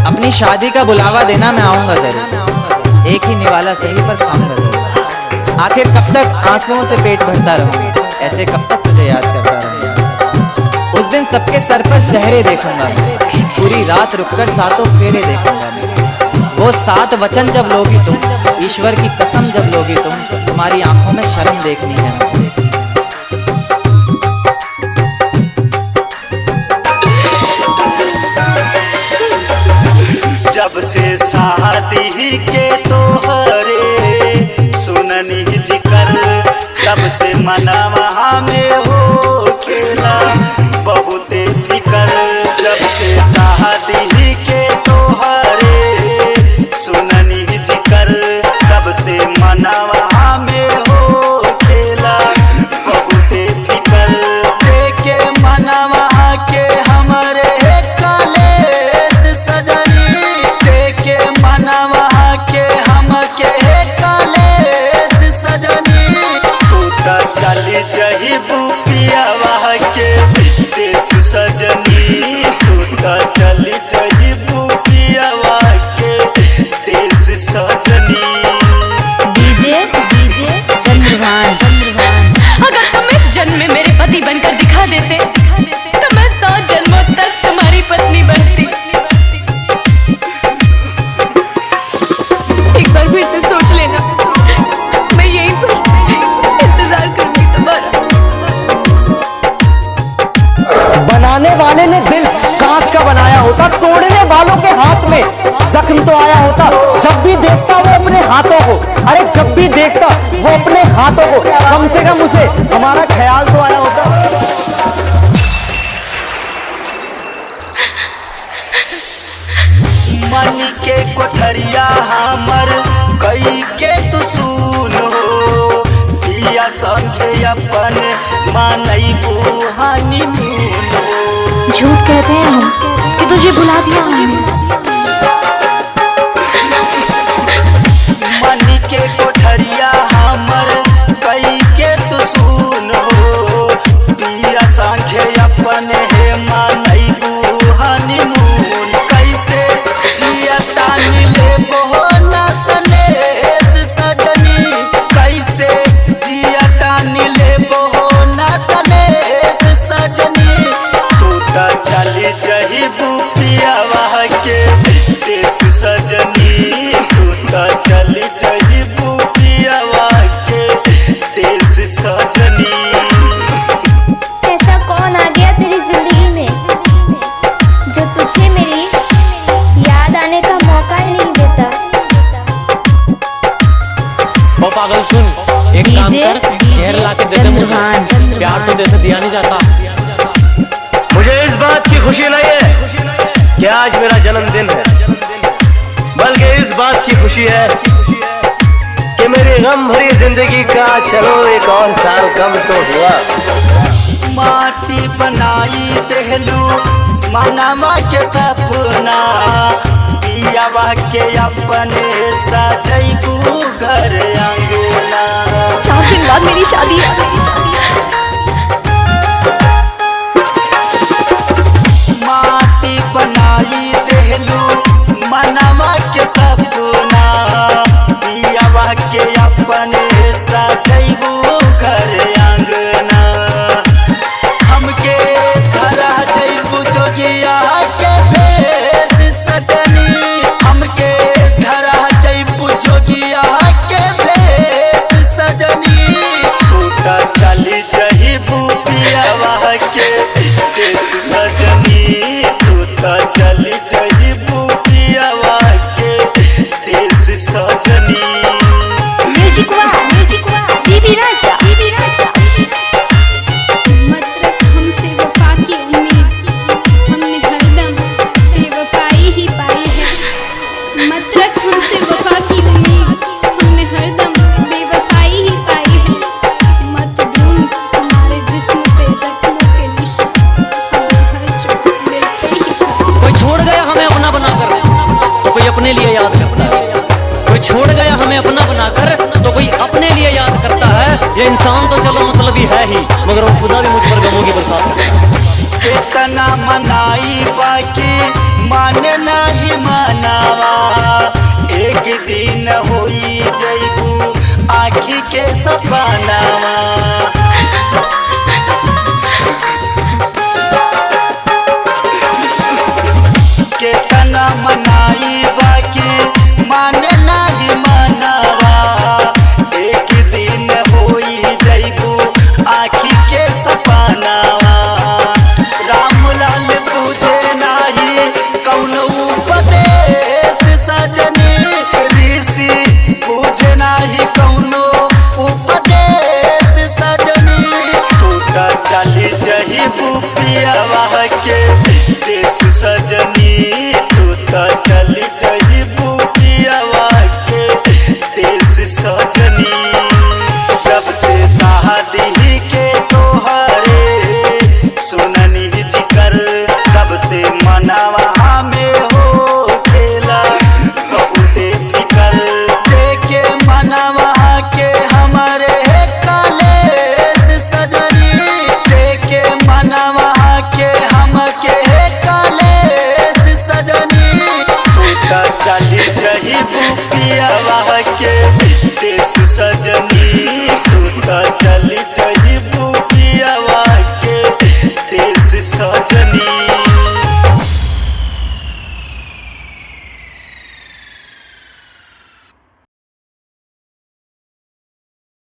अपनी शादी का बुलावा देना, मैं आऊंगा जरूर। एक ही निवाला सही पर खाऊंगा जरूर। आखिर कब तक आंसुओं से पेट भरता रहूं, ऐसे कब तक तुझे याद करता रहूं। उस दिन सबके सर पर चेहरे देखूंगा, पूरी रात रुककर सातों फेरे देखूंगा। वो 7 वचन जब लोगी तुम, ईश्वर की कसम जब लोगी तुम, तुम्हारी आंखों में शर्म देखनी है मुझे। जब से शादी के तोहरे सुननी जिकर, तब से मनवा में हो खेला बहुत फिकर। जब से शादी के तोहरे सुननी जिकर, तब से मनवा में हो खेला बहुत फिकर। देखे मनवा के हमारे कलेश सजनी, देखे मनवा के हमके कलेश सजनी। तू तो चली जही बुपियावा के देश सजनी, तू तो चली जही बुपियावा के देश सजनी। डीजे चंद्रभान। अगर तुम इस जन्म में मेरे पति बनकर दिखा देते तो मैं 100 जन्मों तक तुम्हारी पत्नी बनती। एक बार फिर से सोच लेना, मैं यहीं पर इंतजार करूंगी तुम्हारा। बनाने वाले ने दिल कांच का बनाया होता, तोड़ने वालों के हाथ में जख्म तो आया होता। जब भी देखता वो अपने हाथों को, अरे जब भी देखता वो अपने हाथों को, कम से कम उसे हमारा ख्याल तो आया होता। मन के कोठरिया हमर कई के तू सुन हो, पिया संगे अपन मानई बुहानी मून हो। झूठ कहते हैं हम कि तुझे बुला दिया हमने। मन के कोठरिया हमर कई के तू सुन हो, पिया संगे अपन हे मानई बुहानी मून। कैसे जिया तानी ले बहोना सनेस सजनी, कैसे जिया तानी ले बहोना सनेस सजनी। तू तो चली जही बुपियावा के देश सजनी, तू तो चली जही बुपियावा के देश सजनी। ऐसा कौन आ गया तेरी जिंदगी में जो तुझे मेरी याद आने का मौका ही नहीं देता। ओ पागल सुन, एक काम कर, घेर ला के दे दे मुझे। प्यार तो जैसे दिया नहीं जाता। मुझे इस बात की खुशी नहीं है कि आज मेरा जन्मदिन है, बल्कि इस बात की खुशी है कि मेरी गम भरी जिंदगी का चलो एक और साल कम तो हुआ। माटी बनाई देहलू मनवा के सपना, पियावा के अपने सजैबू घर अंगना। 4 दिन बाद मेरी शादी है। माटी बनाई देहलू मनवा के सपना, पियावा के अपने सजैबू घर अंगना। हमके धरा जैबू जोगिया के भेष सजनी, हमके धरा जैबू जोगिया के भेष सजनी। तू तो चली जही बुपियावा के देश सजनी, तू तो चली जही बुपियावा के देश सजनी। सीबी राजा। मत रख हमसे वफा की उम्मीद, हमने हरदम बेवफाई ही पाई है। मत रख हमसे वफा की उम्मीद, हमने हरदम बेवफाई ही पाई है। मत ढूंढ हमारे जिस्म पे जख्मों के निशान, हमने हर चोट दिल पे ही पाई। कोई छोड़ गया हमें अपना बनाकर तो कोई अपने लिए याद करता है, कोई छोड़ गया हमें अपना बनाकर तो कोई अपने लिए याद करता है। ये इंसान तो चलो मतलब ही है ही, मगर वो खुदा भी मुझ पर गमों की बरसात करता है। कितना मनाई बाकी माने नहीं के सपनावा। केतना मनाई बाकी माने नाही मनवा, एक दिन होई जइबू आखी के सपनावा। राम लाल तुझे नाही कौनो उपदेश सजनी, ऋषि तुझे नाही कौनो उपदेश सजनी। तू त चली जइबू पियवा के देश सजनी, तू त चली जइबू पियवा के देश सजनी। जब से शादी के तोहरे सुननी जिकर, तब से मनवा में हो खेला बहुते फिकर। देखे मनवा के हमारे कलेश सजनी, देखे मनवा के हमके कलेश सजनी। तू त चली जइबू पियवा के देश सजनी।